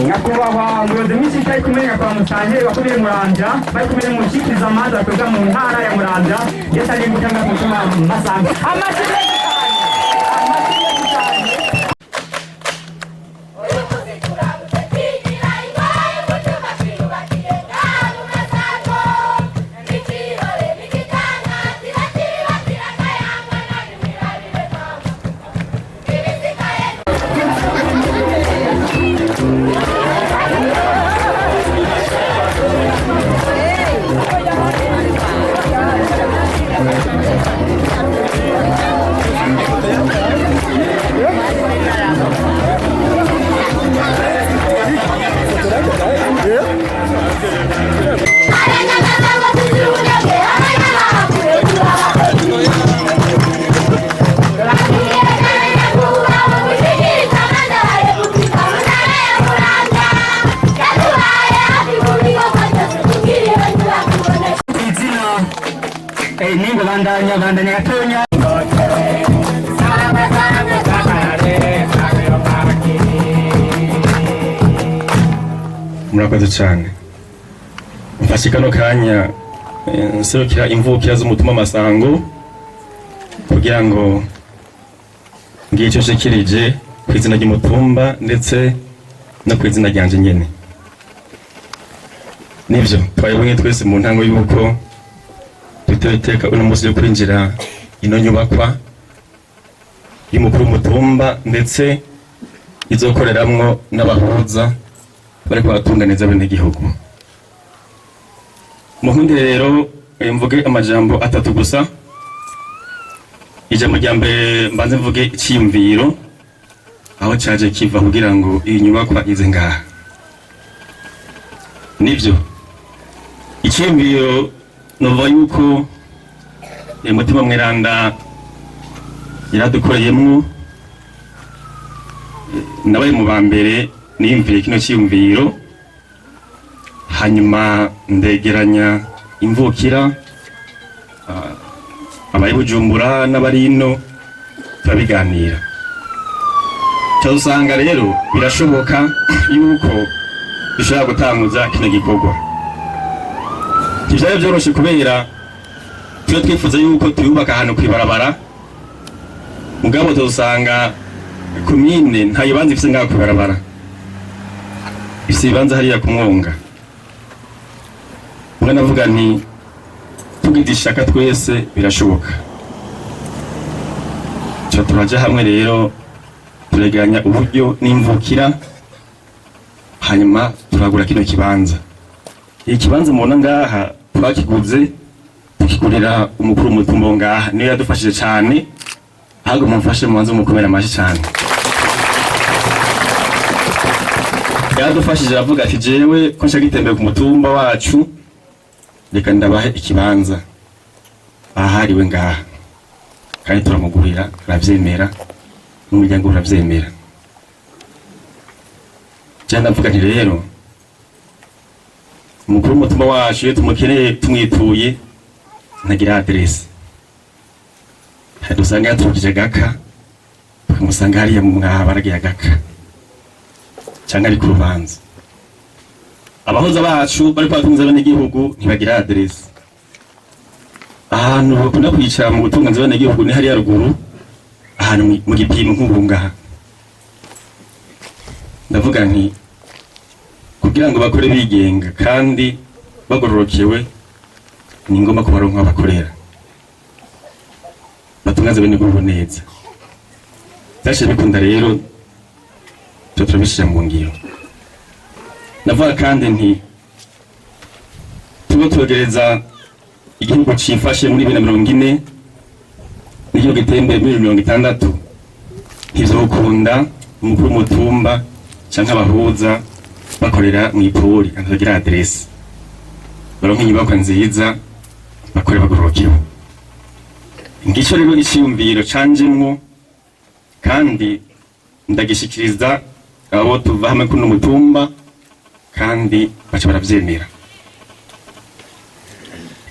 nyakubahwa umuyobozi w'ishyaka ari kumwe na kwa Musange wakuriye Muramvya bari kumwe n'umushikiriza amanza akorwa mu ntara ya Muramvya ndetse ari gutanga ku mutima Masanga Ningo bandanya gatonya murakoze cyane mfashe kano kanya nserukira imvukira z'umutima Masango kugira ngo ngiye icyo nshikirije ku izina ry'umutumba ndetse no ku izina ryanje nyene. Nivyo twayibonye twese mu ntango y'uko biteka uno munsi yo kwinjira ino nyubakwa y'umukuru w'umutumba ndetse izokoreramwo n'abahuza bari kwatunganiza bene gihugu. Muhundi rero mvuge amajambo atatu gusa. Ijambo rya mbere mbanze mvuge icyiyumviro aho cyaje kiva kugira ngo iyi nyubakwa ize ngaha. Nivyo icyiyumviro nova yuko umutima mweranda yaradukoreyemwo nabaye mu bambere niyumviye kino cyiyumviro hanyuma ndegeranya imvukira abaye Bujumbura n'abarino turabiganira cyasanga rero birashoboka yuko dushobora gutanguza kino gikorwa. Ivyo byoroshe kubera twe twifuza yuko tuyubaka ahantu kwibarabara mugabo tuzosanga komine nta yibanza ifise ngaho kwibarabara ifise ibibanza hariya ku Mwonga. Mwana navuga nti tugize ishaka twese birashoboka. Cyo turaja hamwe rero tureganya uburyo n'imvukira hanyuma turagura kino kibanza. Ikibanza mubona ngaha twakiguze tukigurira umukuru w'umutumba ngaha niyo yadufashije cyane ahubwo mumfashe mubanze mukomera amashi cyane. Yadufashije avuga ati jewe ko nshaka gitembera ku mutumba wacu reka ndabahe ikibanza ahariwe ngaha kandi turamugurira aravyemera n'umuryango uravyemera. Cyane avuga ati rero umukuru w'umutumba wacu iyo tumukeneye tumwituye ntagira adresse hadusanga yaturukije Gaka tukamusanga hariya mu mwabaragiye Gaka cyangwa ari ku rubanza. Abahoza bacu bari kwatunza bene gihugu ntibagira adresse. Ahantu bakunda kwicara mu gutunganza bene gihugu ni hariya ruguru ahantu mu gipimo nk'ubungaha. Ndavuga nti kugira ngo bakore bigenga kandi bagororokewe ni ngomba kubaronka abakorera batungaze bene gihugu neza. Tashe bikunda rero turabishira mu ngiro. Navuga kandi nti tugereza igihugu cifashe muri 2040 niyo gitembe muri 2060 ntizokunda umukuru w'umutumba canke abahuza bakorera mu ipuri akagira adresse baronka inyubako nziza bakore bagororokewe. Ngico rero iciyumviro canjemwo kandi ndagishikiriza abo tuva hamwe kuno mutumba kandi baca baravyemera.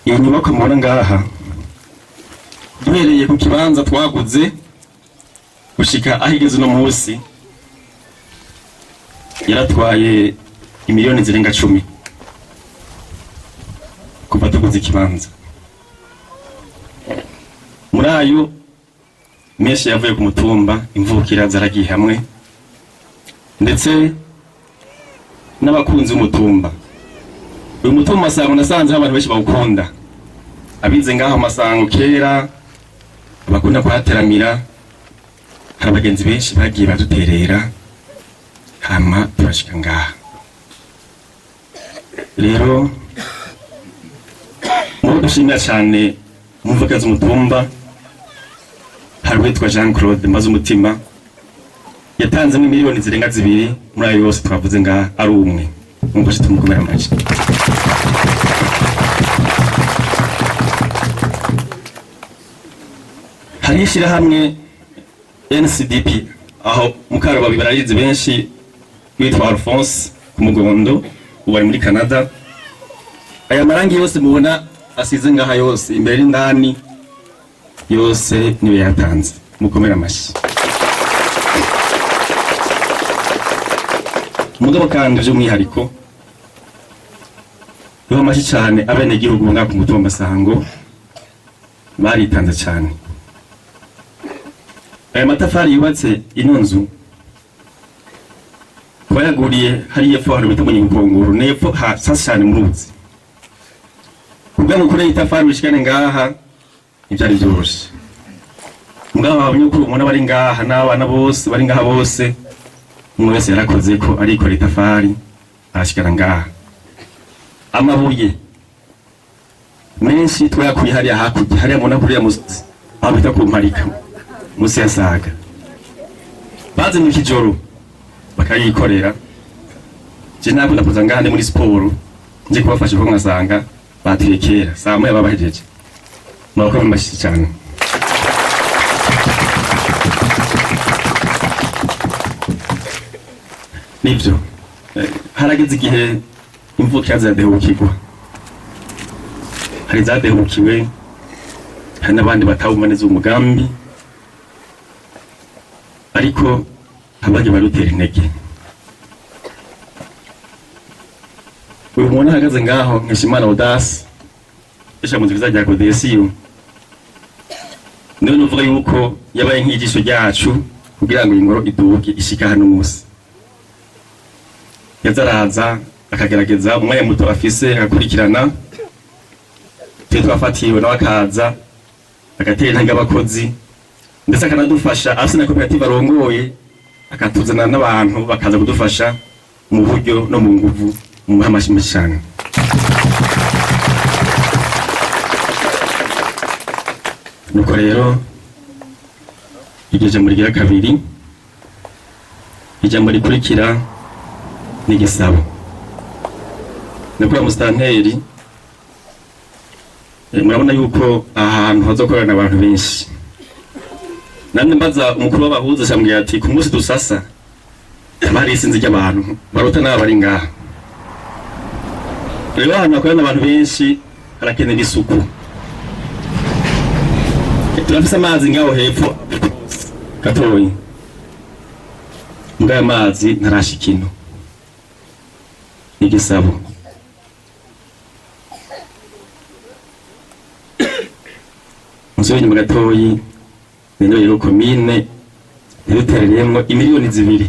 Iyo nyubako mubona ngaha duhereye ku kibanza twaguze gushika ahigeze no munsi yaratwaye imiliyoni zirenga 10 kuva tuguze ikibanza. Muri ayo menshi yavuye ku mutumba, imvukira zaragiye hamwe ndetse n'abakunzi umutumba. Uyu mutumba Masango nasanze abantu benshi bawukunda, abize ngaho Masango kera bakunda kuhateramira, hari abagenzi benshi bagiye baduterera hama turashika ngaha. Rero mu dushimira cyane mumvuga z'umutumba hari witwa Jean Claude Maze umutima yatanze miliyoni zirenga 2 muri ayo yose twavuze ngaha ari umwe. Mumfashe tumukomera amaji. Hari ishyirahamwe NCDP aho mukarubabi barayizi benshi witwa Alphonse Kumugondo ubari muri Canada. Aya marangi yose mubona asize ngaha yose imbere n'indani yose niwe yatanze. Mukomera amashi. Mugabo kandi by'umwihariko niba amashi cyane abene gihugu ngaha ku mutumba Masango baritanze cyane. Aya matafari yubatse ino nzu bayaguriye hari yepfo hano bita Munyingongoro nepfo sasa cyane muruzi. Ubwo mukure itafari bishikane ngaha ibyari byoroshye. Mugabo abanyukuru mubona bari ngaha n'abana bose bari ngaha bose umwe wese yarakoze ko ariko itafari arashikana ngaha. Amabuye menshi twayakuye hariya hakurya hariya mubona kuriya musozi aho bita ku Mparika musi ya Saga baze mu kijoro bakayikorera. Je nakunda kuza ngaha muri siporo nje kubafasha ko nkasanga batuye kera saa moya babahejeje. Mwakoze mbashi cyane. Nibyo harageze igihe imvukira zadehukirwa, hari zadehukiwe, hari n'abandi batawumva neza umugambi ariko abaje barutera intege. Uyu muntu ahagaze ngaho Nkeshimana Audace esha mu nzira za Kodesiyo niwe nuvuga yuko yabaye nk'igisho ryacu kugira ngo ingoro iduke ishika hano munsi. Yazaraza akagerageza umwanya muto afise akakurikirana twafatiwe n'akaza agatera intege abakozi ndetse akanadufasha afise na koperative arongoye akatuzana n'abantu bakaza kudufasha mu buryo no mu nguvu mu hamashimwe cyane. Nuko rero igeje muri gira kabiri ijambo rikurikira ni gisabo. Nakora mustanteri murabona yuko ahantu hazokorana abantu benshi. Namwe mbaza umukuru w'abahuza cyambwiye ati ku munsi dusasa bari isinzi ry'abantu barota n'abari ngaha. Rero hano hakorana abantu benshi harakenera isuku. Turafise amazi ngaho hepfo gatoyi. Mbwa amazi ntarashikino. Igisabo. Musoye nyuma gatoyi nino rero komine yaruterereyemo imiliyoni 2.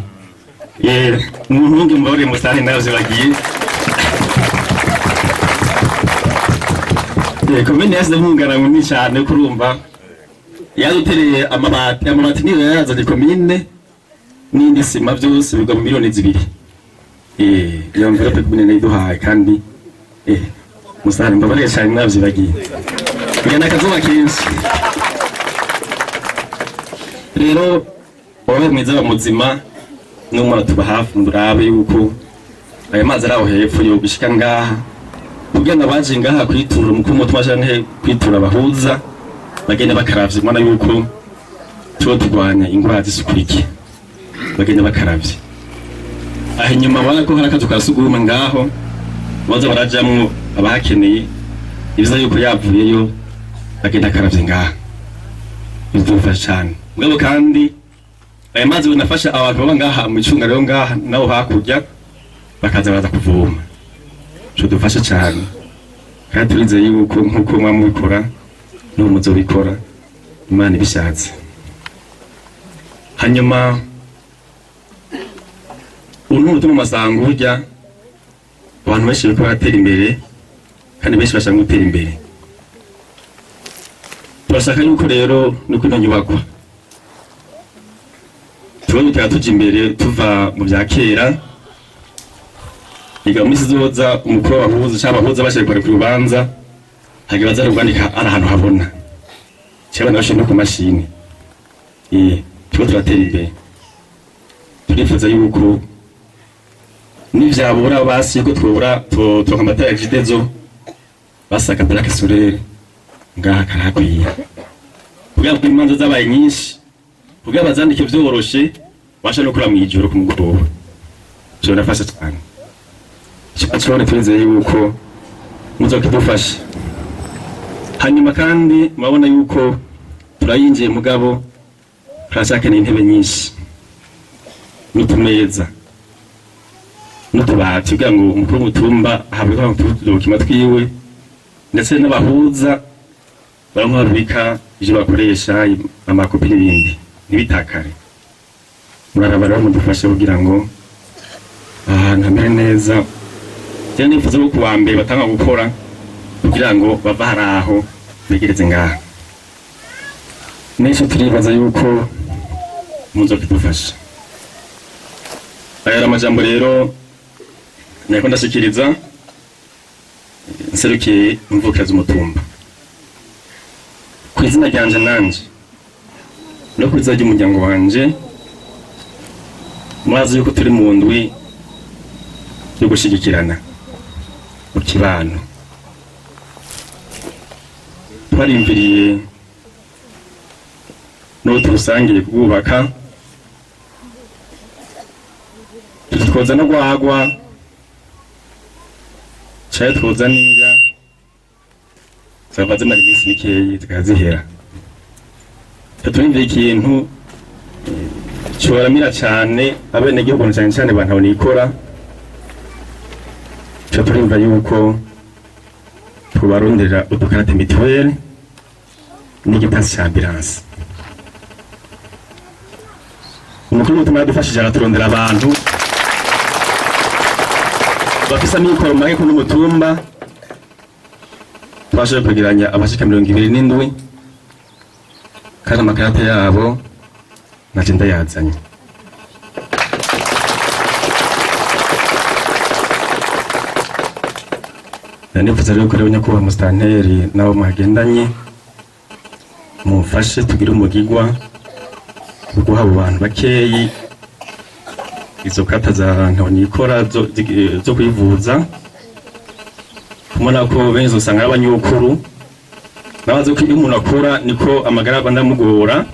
Umuntu mbore musahe nazo bagiye. Komine yase mungana munini cyane kurumva. Yarutereye amabati niyo yazanye komine n'indi sima byose bigwa mu miliyoni 2. Iyo mvura komine nayiduhaye kandi musahe mbabare cyane nazo bagiye. Ngana kazuba kenshi. Rero wowe mwiza wa muzima n'umwana tuba hafi murabe yuko aya mazi araho hepfo yo bishika ngaha kugira ngo abaje ngaha kwitura mukuru mutwashane kwitura abahuza bagende bakaravye mwana yuko cyo turwanya ingwara zisukurike bagende bakaravye. Aho nyuma bana ko harakazu kasuguma ngaho baza barajamwo abahakeneye ibiza yuko yavuyeyo bagenda karavye ngaha. Bizofasha cyane. Ngabo kandi aya mazi nafasha abantu baba ngaha mu icunga rero ngaha nabo hakurya bakaza baza kuvoma cyo dufasha cyane kandi turizeye yuko nkuko mwamubikora no muzobikora Imana ibishatse. Hanyuma umuntu mu masango burya abantu benshi biko batera imbere kandi benshi bashaka gutera imbere. Turashaka yuko rero nuko ino nyubakwa tuba tuja imbere tuva mu bya kera iga misi zoza umukuru w'abahuza cyangwa abahuza bashaka ku rubanza hagibaza rwandika ari ahantu habona cyangwa nabashe no ku mashini tuba turatera imbere. Turifuza yuko nivyabura basi ko twobura to amatara ya jidezo basaka black soleil ngaha karakwiye kugira ngo imanza zabaye nyinshi kugira bazandike vyoroshe basha no kura mu ijoro ku mugoroba cyo nafasha cyane cyane turizeye yuko muzokidufasha. Hanyuma kandi mabona yuko turayinjiye mugabo turashaka n'intebe nyinshi n'utumeza n'utubati kugira ngo umukuru w'umutumba ahabwe udukima twiwe ndetse n'abahuza baramwarubika ivyo bakoresha amakopi n'ibindi ntibitakare. Murarabara mudufashe kugira ngo ahantu hamere neza. Cyane nifuza ko kuwa mbere batanga gukora kugira ngo bava haraho begereze ngaha. Nesho turibaza yuko muzokidufasha. Aya amajambo rero nako ndashikiriza nserukiye imvukira z'umutumba ku izina ryanje nanje no kuza ry'umuryango wanje. Mwazi yuko turi mu ndwi yo gushigikirana mu kibano. Twarimviriye no turusangiye kubaka twoza no gwagwa cyaye twoza ninga zavaze mari misi mikeyi zikazihera. Turimviriye ikintu cyoramira cyane abene gihugu cyane bantu nikora cyo turimva yuko tubarondera udukarate mituweli n'igitasi cya ambulance. Umukuru w'umutumba yadufashije araturondera abantu bafisa mikoro make ku n'umutumba twashoboye kwegeranya abashika 27 kandi amakarate yabo naje ndayazanye. Nifuza rero ko rero nyakubahwa mustanteri nabo mwagendanye mufashe tugire umugigwa guha abo bantu bakeyi izo kata za ntonikora zo kwivuza. Kumona ko benzo usanga abanyukuru nabaze ko iyo umuntu akura niko amagara ndamugora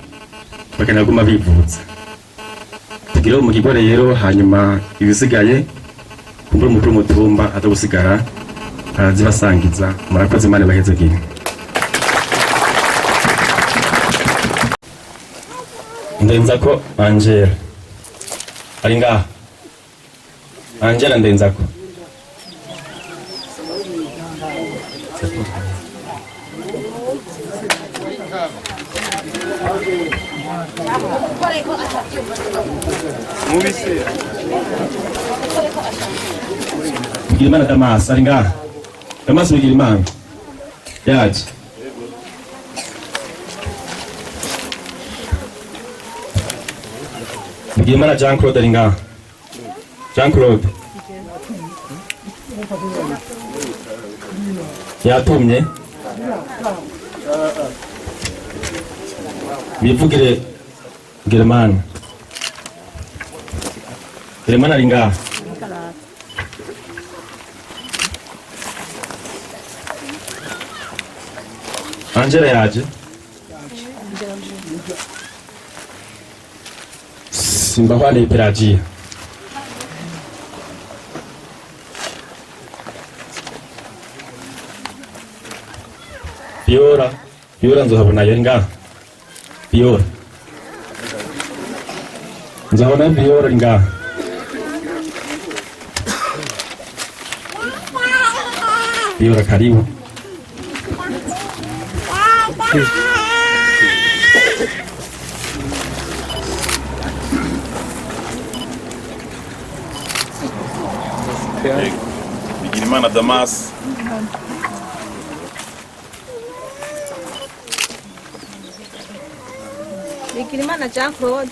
bakana guma bivuza. Tugire umugigwa rero hanyuma ibisigaye kumbura umukuru w'umutumba atagusigara zibasangiza. Murakoze Imana baheze gihe. Ndenzako Angela ari ngaha. Angela Ndenzako Bigirimana Damas ari ngaha. Damas Bigirimana yaje. Bigirimana Jean Claude ari ngaha. Jean Claude yatumye bivugire Bigirimana. Bigirimana ari ngaha. Angela yaje. Simbahwane Pelagia Biora nzohabona yo ngaha. Biora nzabona Viola ngaha. Viola karibu. Bigirimana Damas. Bigirimana Jean Claude.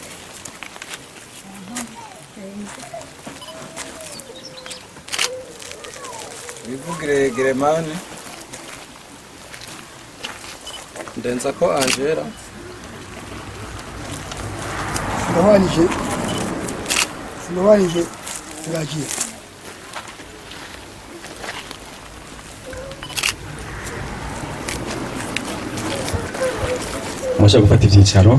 Bivugire Geremane. Ndenza ko Angela. Sinobanije ngagiye. Musha gufata ivyicaro.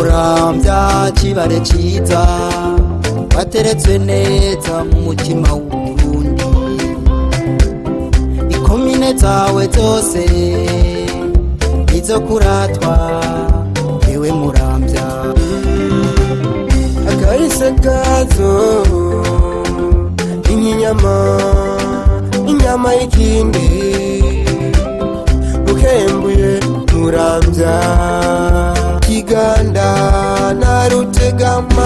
Urambya kibare ciza wateretswe neza mu mutima w'Uburundi, ikomine zawe zose izo kuratwa ewe Murambya. Akahise kazo inyama y'ikindi ukembuye Murambya, Kiganda na Rutegama